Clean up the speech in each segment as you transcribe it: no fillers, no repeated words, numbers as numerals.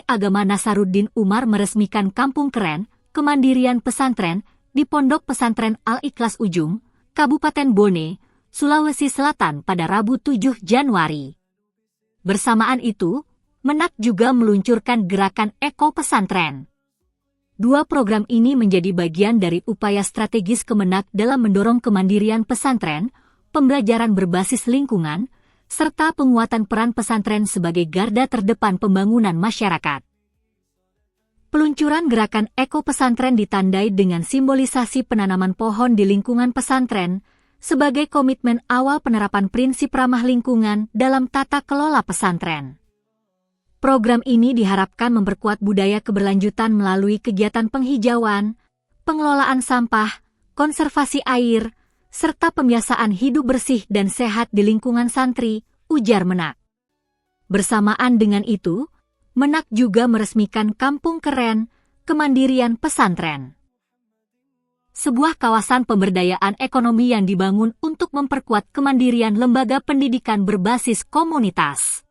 Agama Nasaruddin Umar meresmikan Kampung Keren, Kemandirian Pesantren di Pondok Pesantren Al-Ikhlas Ujung, Kabupaten Bone, Sulawesi Selatan pada Rabu 7 Januari. Bersamaan itu, Menak juga meluncurkan gerakan Eko Pesantren. Dua program ini menjadi bagian dari upaya strategis Kemenak dalam mendorong kemandirian pesantren, pembelajaran berbasis lingkungan, serta penguatan peran pesantren sebagai garda terdepan pembangunan masyarakat. Peluncuran gerakan Eko Pesantren ditandai dengan simbolisasi penanaman pohon di lingkungan pesantren sebagai komitmen awal penerapan prinsip ramah lingkungan dalam tata kelola pesantren. Program ini diharapkan memperkuat budaya keberlanjutan melalui kegiatan penghijauan, pengelolaan sampah, konservasi air, serta pembiasaan hidup bersih dan sehat di lingkungan santri, ujar Menak. Bersamaan dengan itu, Menak juga meresmikan Kampung Keren, Kemandirian Pesantren. Sebuah kawasan pemberdayaan ekonomi yang dibangun untuk memperkuat kemandirian lembaga pendidikan berbasis komunitas.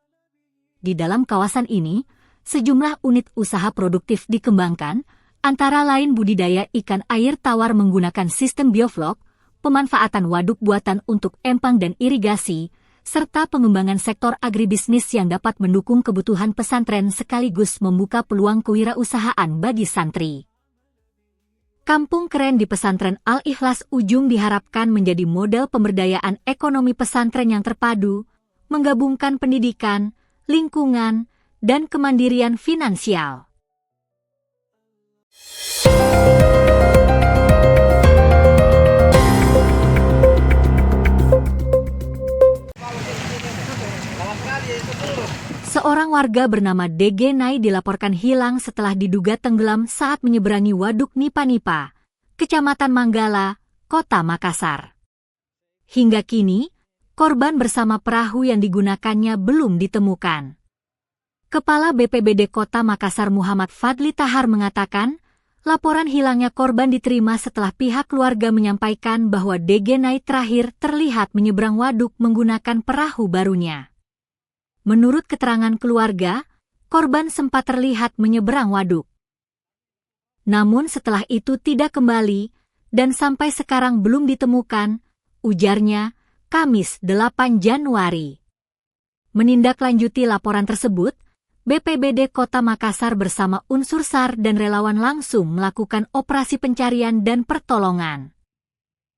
Di dalam kawasan ini, sejumlah unit usaha produktif dikembangkan, antara lain budidaya ikan air tawar menggunakan sistem bioflok, pemanfaatan waduk buatan untuk empang dan irigasi, serta pengembangan sektor agribisnis yang dapat mendukung kebutuhan pesantren sekaligus membuka peluang kewirausahaan bagi santri. Kampung Keren di Pesantren Al-Ikhlas Ujung diharapkan menjadi model pemberdayaan ekonomi pesantren yang terpadu, menggabungkan pendidikan, lingkungan, dan kemandirian finansial. Seorang warga bernama DG Nai dilaporkan hilang setelah diduga tenggelam saat menyeberangi Waduk Nipa-Nipa, Kecamatan Manggala, Kota Makassar. Hingga kini, korban bersama perahu yang digunakannya belum ditemukan. Kepala BPBD Kota Makassar Muhammad Fadli Tahar mengatakan, laporan hilangnya korban diterima setelah pihak keluarga menyampaikan bahwa DG Nai terakhir terlihat menyeberang waduk menggunakan perahu barunya. Menurut keterangan keluarga, korban sempat terlihat menyeberang waduk. Namun setelah itu tidak kembali, dan sampai sekarang belum ditemukan, ujarnya, Kamis 8 Januari. Menindaklanjuti laporan tersebut, BPBD Kota Makassar bersama unsur SAR dan relawan langsung melakukan operasi pencarian dan pertolongan.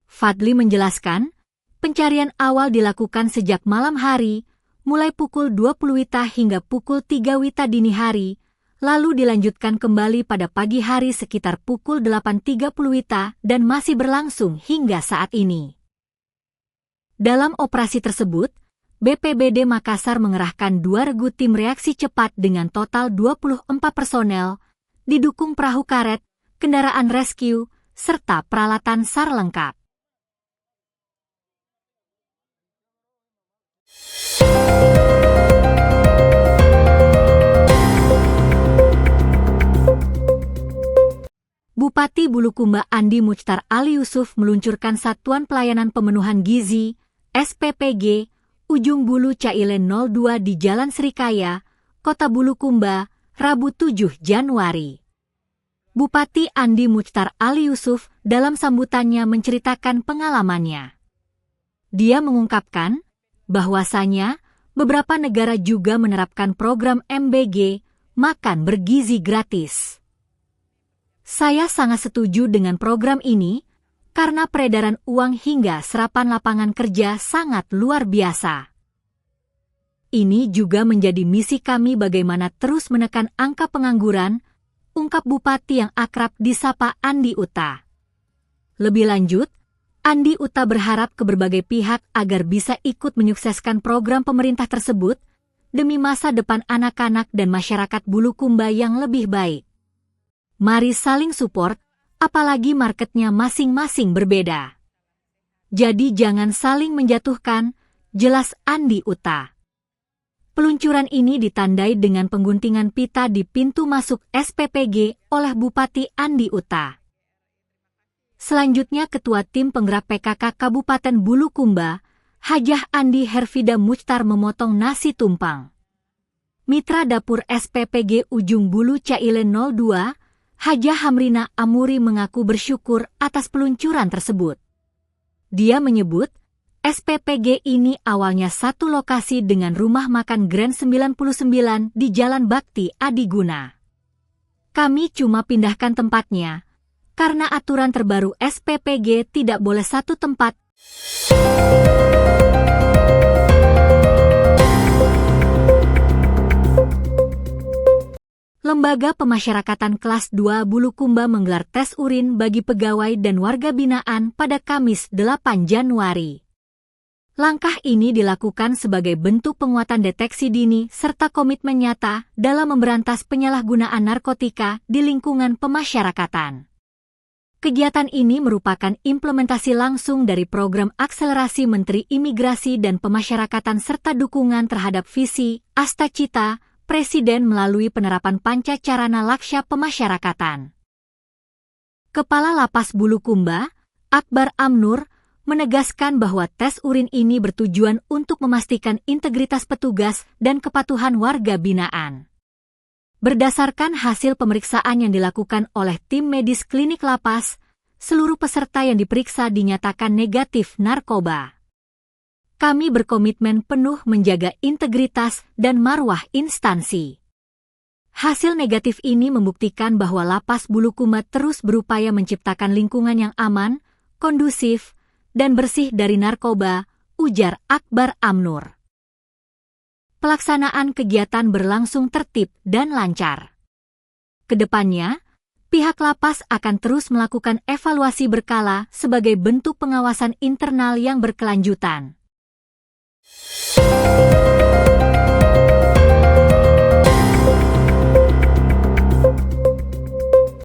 Fadli menjelaskan, pencarian awal dilakukan sejak malam hari, mulai pukul 20 WITA hingga pukul 3 WITA dini hari, lalu dilanjutkan kembali pada pagi hari sekitar pukul 8.30 WITA dan masih berlangsung hingga saat ini. Dalam operasi tersebut, BPBD Makassar mengerahkan 2 regu tim reaksi cepat dengan total 24 personel, didukung perahu karet, kendaraan rescue, serta peralatan SAR lengkap. Bupati Bulukumba Andi Muchtar Ali Yusuf meluncurkan Satuan Pelayanan Pemenuhan Gizi, SPPG, Ujung Bulu Cailen 02 di Jalan Srikaya, Kota Bulukumba, Rabu 7 Januari. Bupati Andi Muchtar Ali Yusuf dalam sambutannya menceritakan pengalamannya. Dia mengungkapkan bahwasanya beberapa negara juga menerapkan program MBG, makan bergizi gratis. Saya sangat setuju dengan program ini, karena peredaran uang hingga serapan lapangan kerja sangat luar biasa. Ini juga menjadi misi kami bagaimana terus menekan angka pengangguran, ungkap Bupati yang akrab disapa Andi Uta. Lebih lanjut, Andi Uta berharap ke berbagai pihak agar bisa ikut menyukseskan program pemerintah tersebut demi masa depan anak-anak dan masyarakat Bulukumba yang lebih baik. Mari saling support, apalagi marketnya masing-masing berbeda. Jadi jangan saling menjatuhkan, jelas Andi Uta. Peluncuran ini ditandai dengan pengguntingan pita di pintu masuk SPPG oleh Bupati Andi Uta. Selanjutnya Ketua Tim Penggerak PKK Kabupaten Bulukumba, Hajah Andi Herfida Muchtar memotong nasi tumpang. Mitra Dapur SPPG Ujung Bulu Cailen 02, Hajah Hamrina Amuri mengaku bersyukur atas peluncuran tersebut. Dia menyebut, SPPG ini awalnya satu lokasi dengan rumah makan Grand 99 di Jalan Bakti Adiguna. Kami cuma pindahkan tempatnya, karena aturan terbaru SPPG tidak boleh satu tempat. Lembaga Pemasyarakatan Kelas 2 Bulukumba menggelar tes urin bagi pegawai dan warga binaan pada Kamis 8 Januari. Langkah ini dilakukan sebagai bentuk penguatan deteksi dini serta komitmen nyata dalam memberantas penyalahgunaan narkotika di lingkungan pemasyarakatan. Kegiatan ini merupakan implementasi langsung dari program akselerasi Menteri Imigrasi dan Pemasyarakatan serta dukungan terhadap visi Astacita Presiden melalui penerapan Pancacarana Laksya Pemasyarakatan. Kepala Lapas Bulukumba, Akbar Amnur, menegaskan bahwa tes urin ini bertujuan untuk memastikan integritas petugas dan kepatuhan warga binaan. Berdasarkan hasil pemeriksaan yang dilakukan oleh tim medis klinik lapas, seluruh peserta yang diperiksa dinyatakan negatif narkoba. Kami berkomitmen penuh menjaga integritas dan marwah instansi. Hasil negatif ini membuktikan bahwa Lapas Bulukumba terus berupaya menciptakan lingkungan yang aman, kondusif, dan bersih dari narkoba, ujar Akbar Amnur. Pelaksanaan kegiatan berlangsung tertib dan lancar. Kedepannya, pihak lapas akan terus melakukan evaluasi berkala sebagai bentuk pengawasan internal yang berkelanjutan.